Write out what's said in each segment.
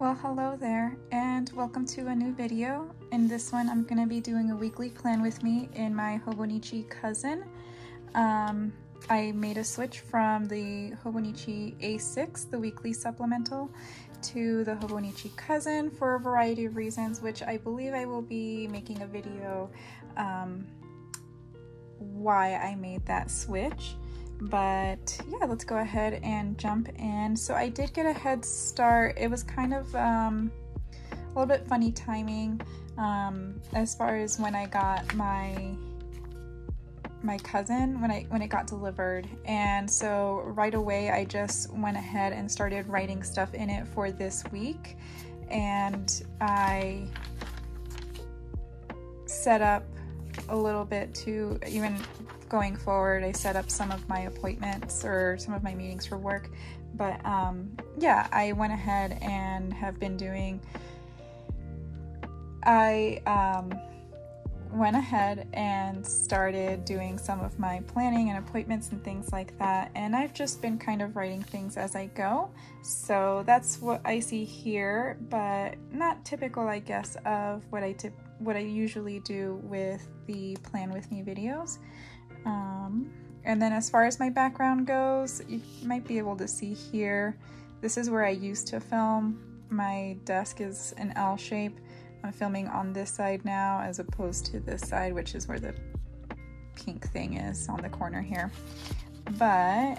Well, hello there, and welcome to a new video. In this one, I'm going to be doing a weekly plan with me in my Hobonichi Cousin. I made a switch from the Hobonichi A6, the weekly supplemental, to the Hobonichi Cousin for a variety of reasons, which I believe I will be making a video why I made that switch. But yeah, let's go ahead and jump in. So I did get a head start. It was kind of a little bit funny timing as far as when I got my cousin, when it got delivered. And so right away I just went ahead and started writing stuff in it for this week, and I set up a little bit to even going forward. I set up some of my appointments or some of my meetings for work, but yeah, I went ahead and have been doing, went ahead and started doing some of my planning and appointments and things like that, and I've just been kind of writing things as I go. So that's what I see here, but not typical, I guess, of what I usually do with the Plan With Me videos. And then as far as my background goes, you might be able to see here, this is where I used to film. My desk is an L shape. I'm filming on this side now as opposed to this side, which is where the pink thing is on the corner here. But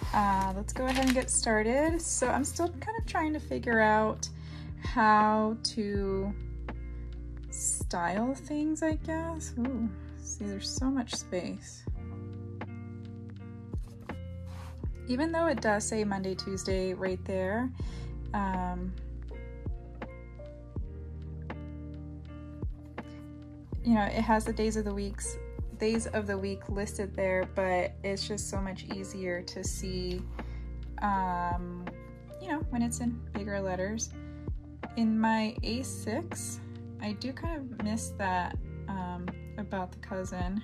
let's go ahead and get started. So I'm still kind of trying to figure out how to style things, I guess. Ooh, see, there's so much space. Even though it does say Monday, Tuesday right there, you know, it has the days of the week listed there, but it's just so much easier to see, you know, when it's in bigger letters. In my A6, I do kind of miss that about the cousin.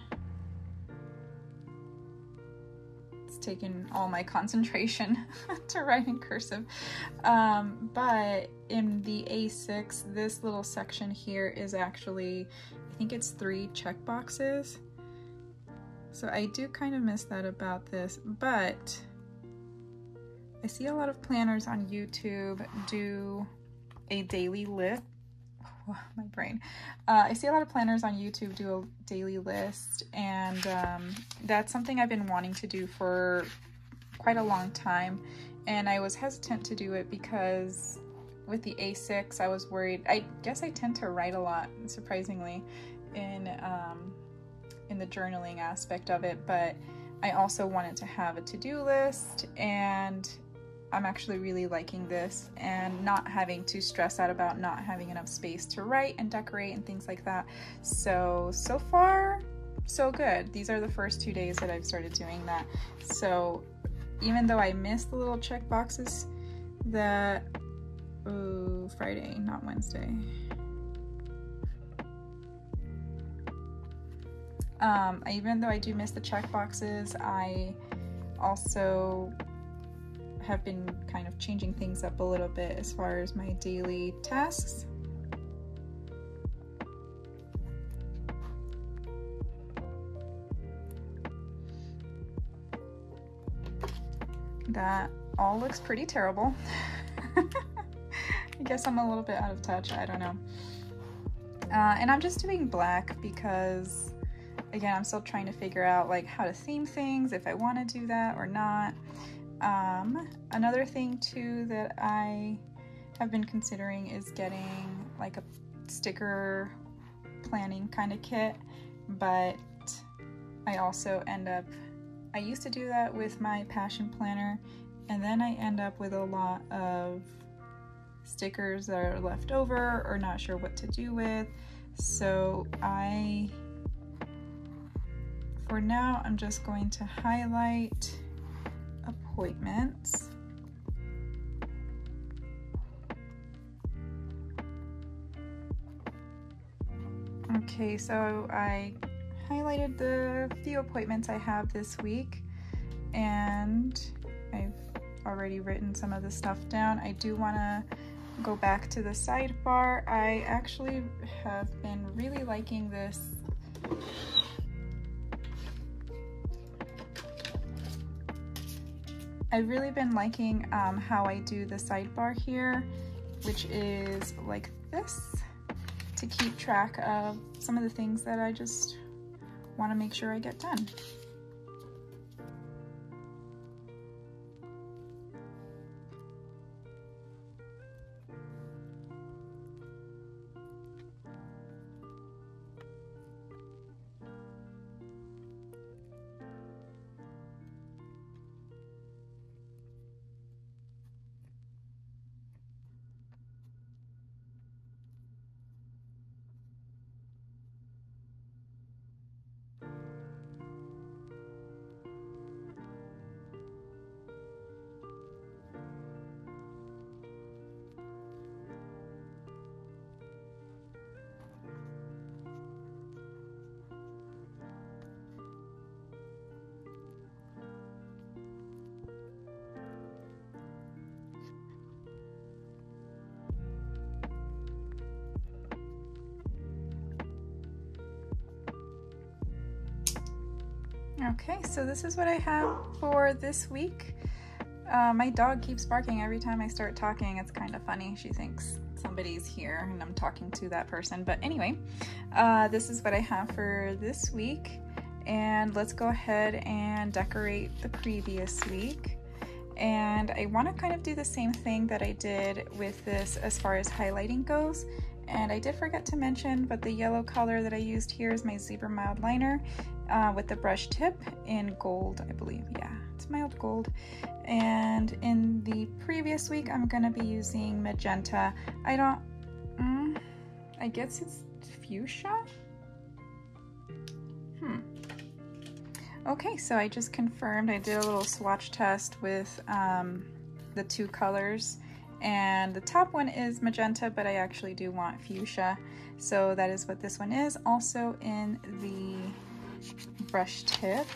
It's taken all my concentration to write in cursive. But in the A6, this little section here is actually, I think it's 3 check boxes. So I do kind of miss that about this, but I see a lot of planners on YouTube do a daily list. Oh, my brain. I see a lot of planners on YouTube do a daily list, and that's something I've been wanting to do for quite a long time, and I was hesitant to do it because with the A6 I was worried. I guess I tend to write a lot, surprisingly, in the journaling aspect of it, but I also wanted to have a to-do list, and I'm actually really liking this and not having to stress out about not having enough space to write and decorate and things like that. So far, so good. These are the first 2 days that I've started doing that. So even though I missed the little check boxes that, ooh, Friday, not Wednesday. Even though I do miss the check boxes, I also have been kind of changing things up a little bit as far as my daily tasks. That all looks pretty terrible. I guess I'm a little bit out of touch, I don't know. And I'm just doing black because, again, I'm still trying to figure out like how to theme things, if I want to do that or not. Another thing too that I have been considering is getting like a sticker planning kind of kit, but I also I used to do that with my passion planner, and then I end up with a lot of stickers that are left over or not sure what to do with. So for now, I'm just going to highlight appointments. Okay, so I highlighted the few appointments I have this week, and I've already written some of the stuff down. I do want to go back to the sidebar. I actually have been really liking this I've really been liking how I do the sidebar here, which is like this, to keep track of some of the things that I just want to make sure I get done. Okay, so this is what I have for this week. My dog keeps barking every time I start talking. It's kind of funny. She thinks somebody's here and I'm talking to that person. But anyway, this is what I have for this week. And let's go ahead and decorate the previous week. And I want to kind of do the same thing that I did with this as far as highlighting goes. And I did forget to mention, but the yellow color that I used here is my Zebra Mild Liner with the brush tip in gold, I believe. Yeah, it's mild gold. And in the previous week, I'm going to be using magenta. I guess it's fuchsia? Okay, so I just confirmed. I did a little swatch test with the two colors. And the top one is magenta, but I actually do want fuchsia. So that is what this one is. Also in the brush tip.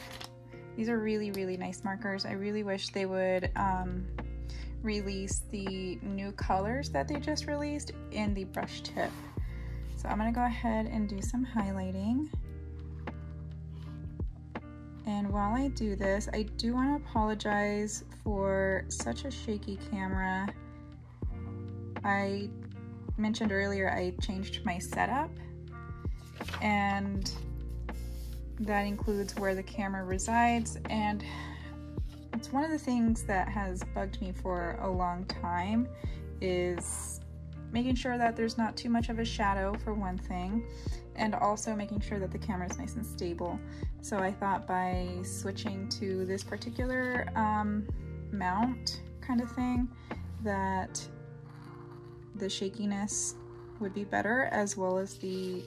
These are really, really nice markers. I really wish they would release the new colors that they just released in the brush tip. So I'm gonna go ahead and do some highlighting. And while I do this, I do want to apologize for such a shaky camera. I mentioned earlier I changed my setup, and that includes where the camera resides, and it's one of the things that has bugged me for a long time is making sure that there's not too much of a shadow, for one thing, and also making sure that the camera is nice and stable. So I thought by switching to this particular mount kind of thing, that the shakiness would be better, as well as the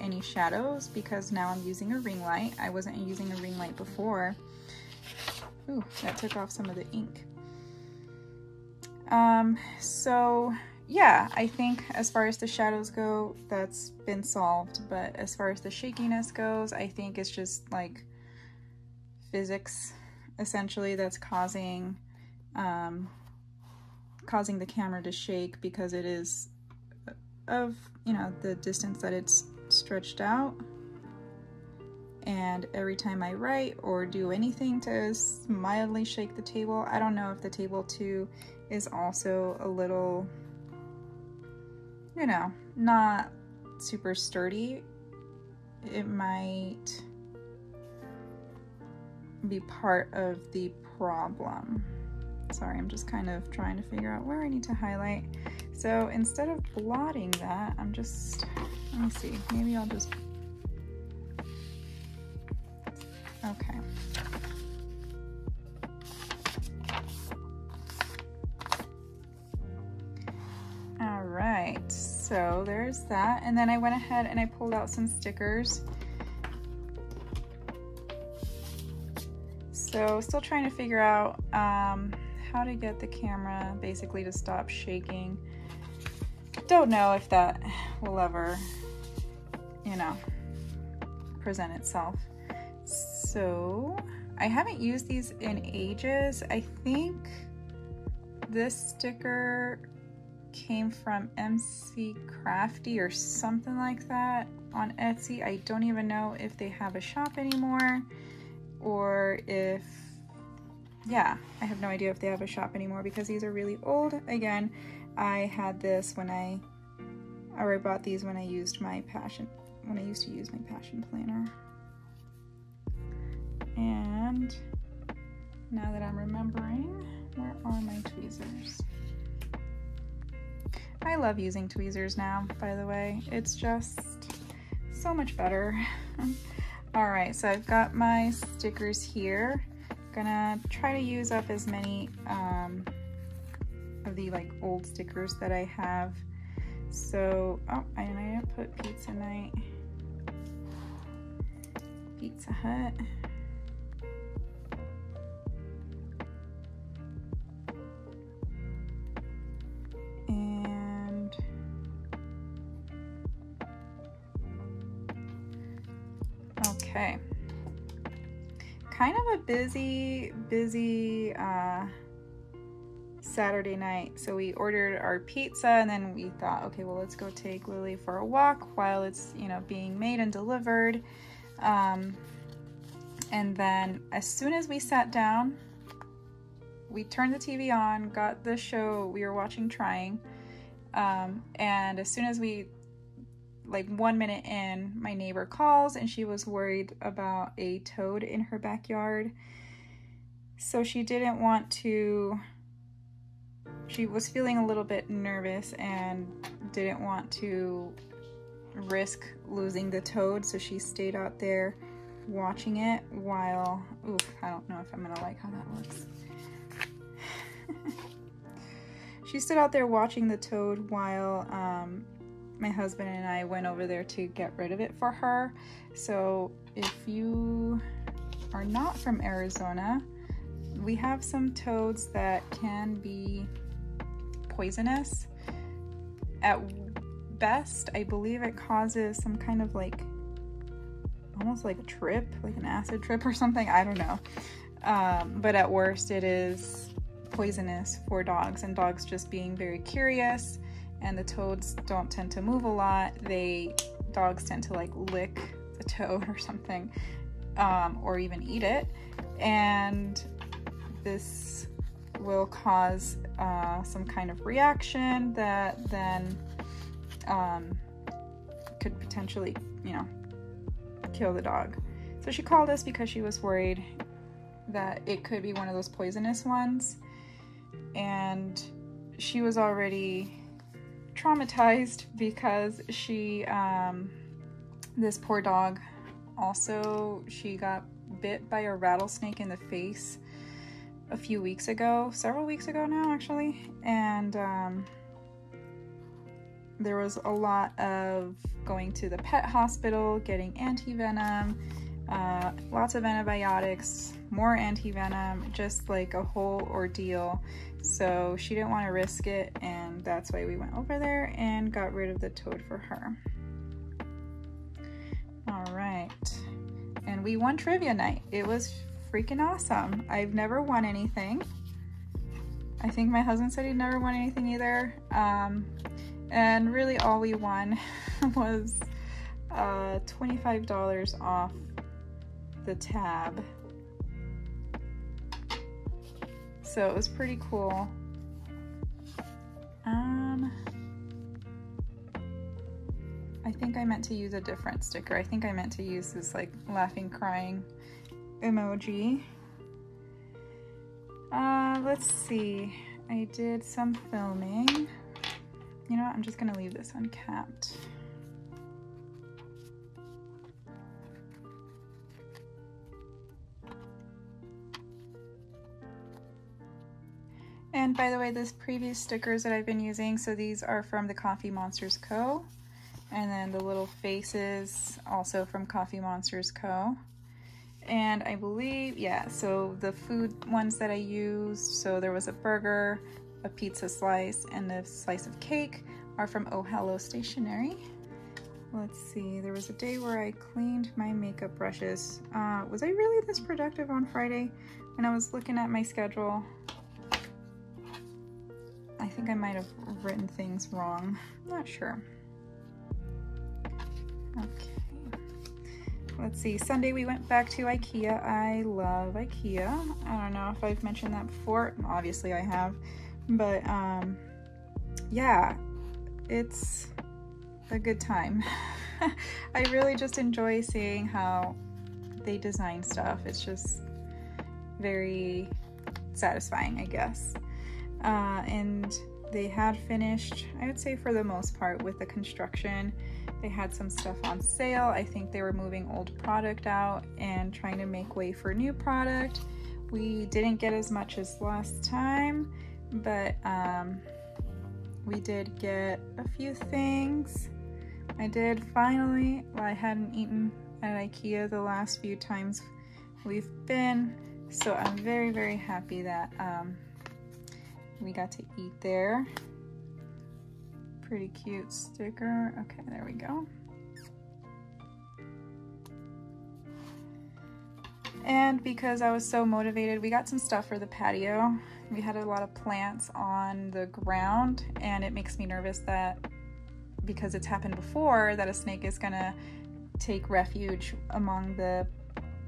any shadows, because now I'm using a ring light. I wasn't using a ring light before. Ooh, that took off some of the ink. So yeah, I think as far as the shadows go, that's been solved, but as far as the shakiness goes, I think it's just like physics essentially that's causing the camera to shake, because it is of, you know, the distance that it's stretched out. And every time I write or do anything to mildly shake the table, I don't know if the table too is also a little, you know, not super sturdy. It might be part of the problem. Sorry, I'm just kind of trying to figure out where I need to highlight. So instead of blotting that, I'm just, let me see, maybe I'll just, okay. All right, so there's that. And then I went ahead and I pulled out some stickers. So still trying to figure out how to get the camera basically to stop shaking. Don't know if that will ever, you know, present itself. So I haven't used these in ages. I think this sticker came from MC Crafty or something like that on Etsy. I don't even know if they have a shop anymore, or if, yeah, I have no idea if they have a shop anymore because these are really old. Again, I had this when I bought these when I used to use my passion planner. And now that I'm remembering, where are my tweezers? I love using tweezers now, by the way. It's just so much better. All right, so I've got my stickers here. Gonna try to use up as many of the like old stickers that I have. So, oh, and I didn't put Pizza Night. Pizza Hut. And okay. Kind of a busy Saturday night. So we ordered our pizza and then we thought, okay, well, let's go take Lily for a walk while it's, you know, being made and delivered. And then as soon as we sat down, we turned the TV on, got the show we were watching Trying. And as soon as we, like 1 minute in, my neighbor calls and she was worried about a toad in her backyard. So she didn't want to, she was feeling a little bit nervous and didn't want to risk losing the toad. So she stayed out there watching it while, oof, I don't know if I'm gonna like how that looks. She stood out there watching the toad while my husband and I went over there to get rid of it for her. So if you are not from Arizona, we have some toads that can be poisonous. At best, I believe it causes some kind of like, almost like a trip, like an acid trip or something, I don't know. But at worst, it is poisonous for dogs, and dogs just being very curious, and the toads don't tend to move a lot. Dogs tend to like lick the toad or something, or even eat it, and this will cause some kind of reaction that then could potentially, you know, kill the dog. So she called us because she was worried that it could be one of those poisonous ones, and she was already traumatized because she this poor dog also, she got bit by a rattlesnake in the face a few weeks ago, several weeks ago now actually, and there was a lot of going to the pet hospital, getting anti-venom, lots of antibiotics, more anti-venom, just like a whole ordeal. So she didn't want to risk it, and that's why we went over there and got rid of the toad for her. All right, and we won trivia night. It was freaking awesome. I've never won anything. I think my husband said he'd never won anything either. And really all we won was $25 off the tab. So it was pretty cool. I think I meant to use a different sticker. I think I meant to use this like laughing, crying emoji. Let's see. I did some filming. You know what? I'm just gonna leave this uncapped. And by the way, these previous stickers that I've been using, so these are from the Coffee Monsters Co. And then the little faces also from Coffee Monsters Co. And I believe, yeah, so the food ones that I used, so there was a burger, a pizza slice, and a slice of cake are from Oh Hello Stationery. Let's see, there was a day where I cleaned my makeup brushes. Was I really this productive on Friday? When I was looking at my schedule, I think I might have written things wrong. I'm not sure. Okay. Let's see. Sunday we went back to IKEA. I love IKEA. I don't know if I've mentioned that before. Obviously I have. But yeah, it's a good time. I really just enjoy seeing how they design stuff. It's just very satisfying, I guess. And they had finished, I would say for the most part, with the construction. They had some stuff on sale. I think they were moving old product out and trying to make way for new product. We didn't get as much as last time, but we did get a few things. I did finally, well, I hadn't eaten at IKEA the last few times we've been, so I'm very, very happy that we got to eat there. Pretty cute sticker. Okay, there we go. And because I was so motivated, we got some stuff for the patio. We had a lot of plants on the ground, and it makes me nervous that, because it's happened before, that a snake is gonna take refuge among the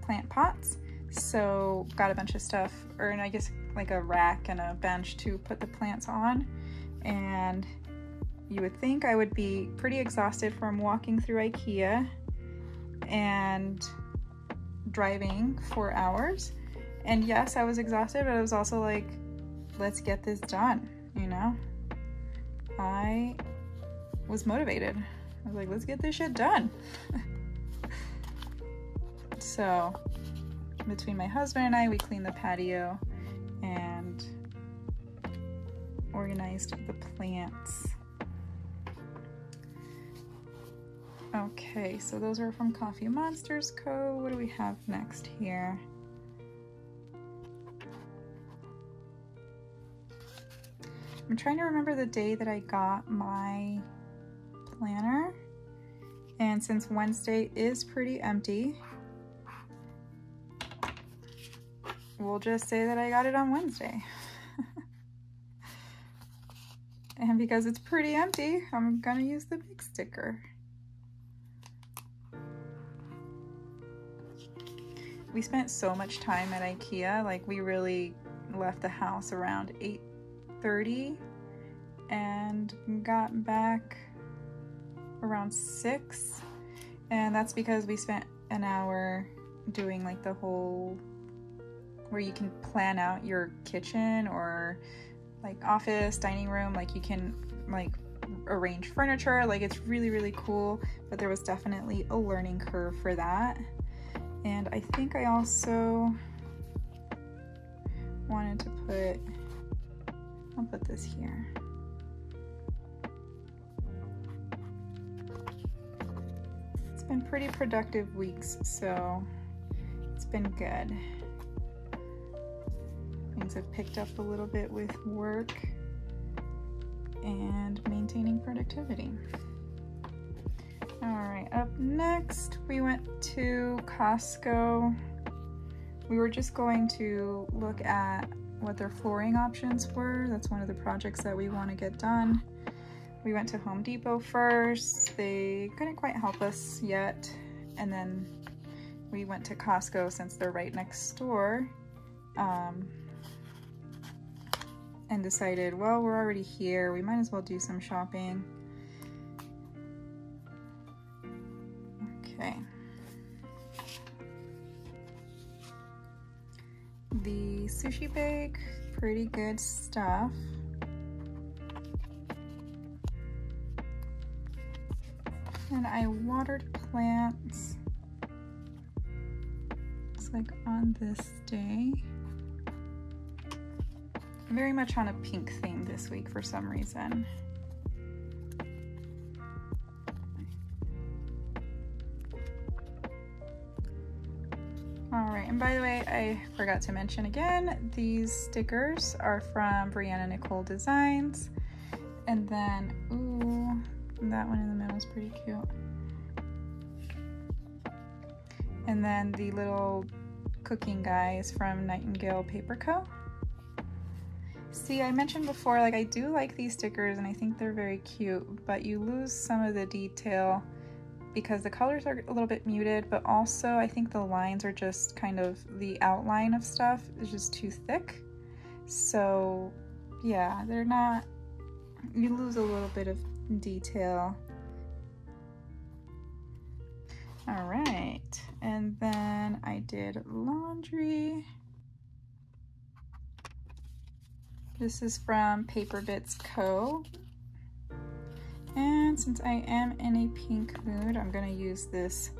plant pots. So got a bunch of stuff, or I guess like a rack and a bench to put the plants on. And you would think I would be pretty exhausted from walking through IKEA and driving 4 hours. And yes, I was exhausted, but I was also like, let's get this done, you know? I was motivated. I was like, let's get this shit done. So between my husband and I, we cleaned the patio and organized the plants. Okay, so those are from Coffee Monsters Co. What do we have next here? I'm trying to remember the day that I got my planner, and since Wednesday is pretty empty, we'll just say that I got it on Wednesday. And because it's pretty empty, I'm gonna use the big sticker. We spent so much time at IKEA, like we really left the house around 8:30 and got back around 6, and that's because we spent an hour doing like the whole, where you can plan out your kitchen or like office, dining room, like you can like arrange furniture, like it's really, really cool, but there was definitely a learning curve for that. And I think I also wanted to put, I'll put this here. It's been pretty productive weeks, so it's been good. Things have picked up a little bit with work and maintaining productivity. All right, up next, we went to Costco. We were just going to look at what their flooring options were. That's one of the projects that we want to get done. We went to Home Depot first. They couldn't quite help us yet. And then we went to Costco since they're right next door. And decided, well, we're already here. We might as well do some shopping. Okay. The sushi bag, pretty good stuff. And I watered plants. Looks like on this day. Very much on a pink theme this week for some reason. Alright, and by the way, I forgot to mention again, these stickers are from Brianna Nicole Designs. And then, ooh, that one in the middle is pretty cute. And then the little cooking guy is from Nightingale Paper Co. See, I mentioned before, like, I do like these stickers and I think they're very cute, but you lose some of the detail because the colors are a little bit muted, but also I think the lines are just kind of, the outline of stuff is just too thick. So yeah, they're not, you lose a little bit of detail. All right, and then I did laundry. This is from Paper Bits Co. And since I am in a pink mood, I'm gonna use this.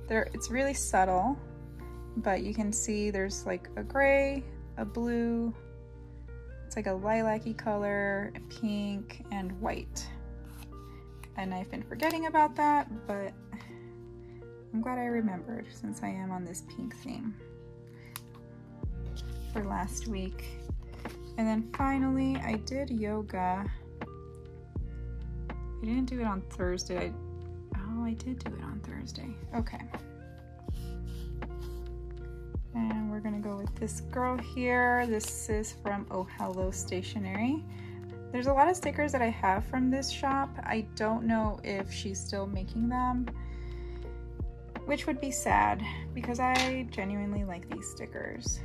It's really subtle, but you can see there's like a gray, a blue, it's like a lilac-y color, pink, and white. And I've been forgetting about that, but I'm glad I remembered since I am on this pink theme for last week. And then finally, I did yoga. I didn't do it on Thursday. Oh, I did do it on Thursday. Okay. And we're gonna go with this girl here. This is from Oh Hello Stationery. There's a lot of stickers that I have from this shop. I don't know if she's still making them, which would be sad because I genuinely like these stickers.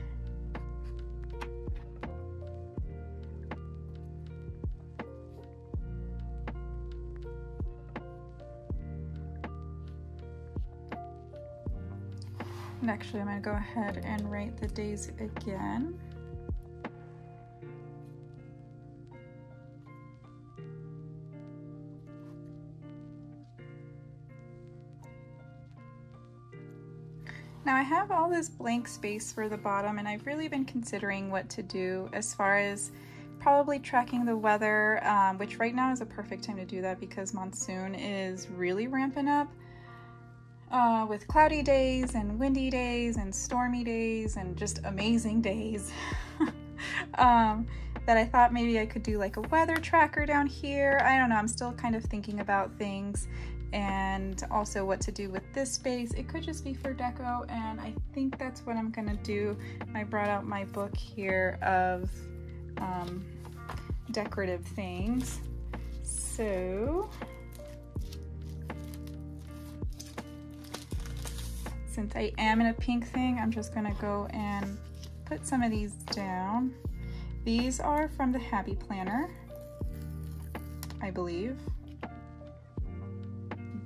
And actually, I'm gonna go ahead and write the days again. Now I have all this blank space for the bottom, and I've really been considering what to do as far as probably tracking the weather, which right now is a perfect time to do that because monsoon is really ramping up. With cloudy days and windy days and stormy days and just amazing days. That I thought maybe I could do like a weather tracker down here. I don't know, I'm still kind of thinking about things and also what to do with this space. It could just be for deco, and I think that's what I'm gonna do. I brought out my book here of decorative things. So since I am in a pink thing, I'm just gonna go and put some of these down. These are from the Happy Planner, I believe.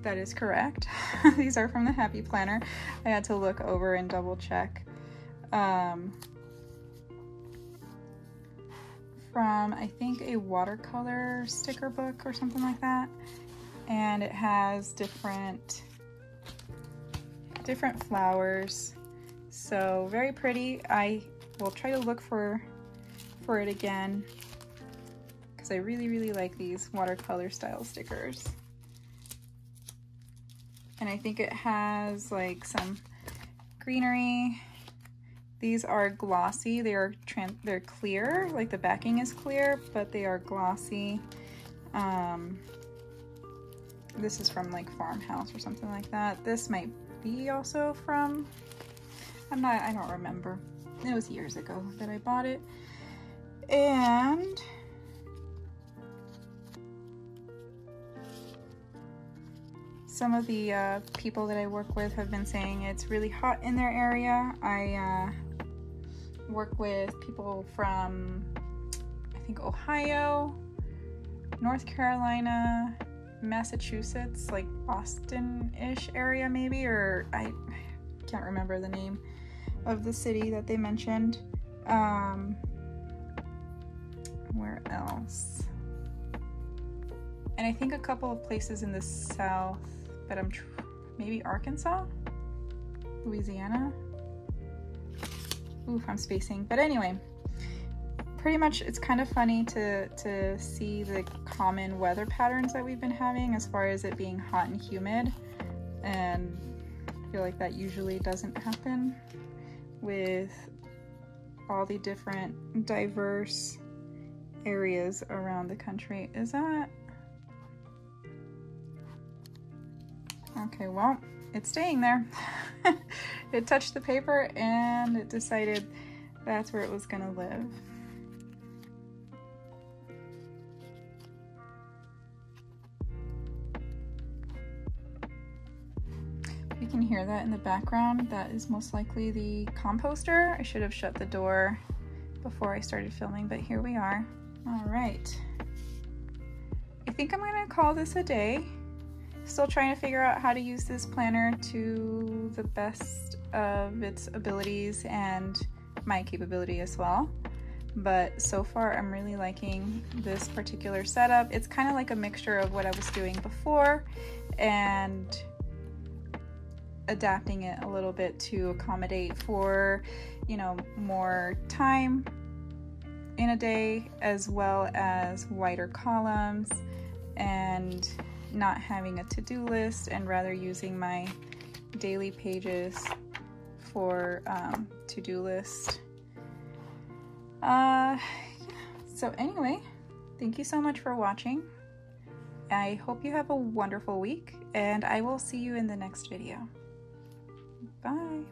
That is correct. These are from the Happy Planner. I had to look over and double check. From, I think, a watercolor sticker book or something like that. And it has different flowers, so very pretty. I will try to look for it again because I really like these watercolor style stickers. And I think it has like some greenery. These are glossy. They're clear, like the backing is clear, but they are glossy. This is from like Farmhouse or something like that. This might be also from, I don't remember. It was years ago that I bought it. And some of the people that I work with have been saying it's really hot in their area. I work with people from, I think, Ohio, North Carolina, Massachusetts, like Boston-ish area maybe, or I can't remember the name of the city that they mentioned. Where else? And I think a couple of places in the south, but maybe Arkansas? Louisiana? Oof, I'm spacing. But anyway, pretty much it's kind of funny to see the common weather patterns that we've been having as far as it being hot and humid. And I feel like that usually doesn't happen with all the different diverse areas around the country. Is that? Okay, well, it's staying there. It touched the paper and it decided that's where it was gonna live. can hear that in the background, that is most likely the composter. I should have shut the door before I started filming, but here we are. All right. I think I'm gonna call this a day. Still trying to figure out how to use this planner to the best of its abilities and my capability as well. But so far I'm really liking this particular setup. It's kind of like a mixture of what I was doing before and adapting it a little bit to accommodate for, you know, more time in a day, as well as wider columns and not having a to-do list, and rather using my daily pages for to-do list. So anyway, thank you so much for watching. I hope you have a wonderful week, and I will see you in the next video. Bye.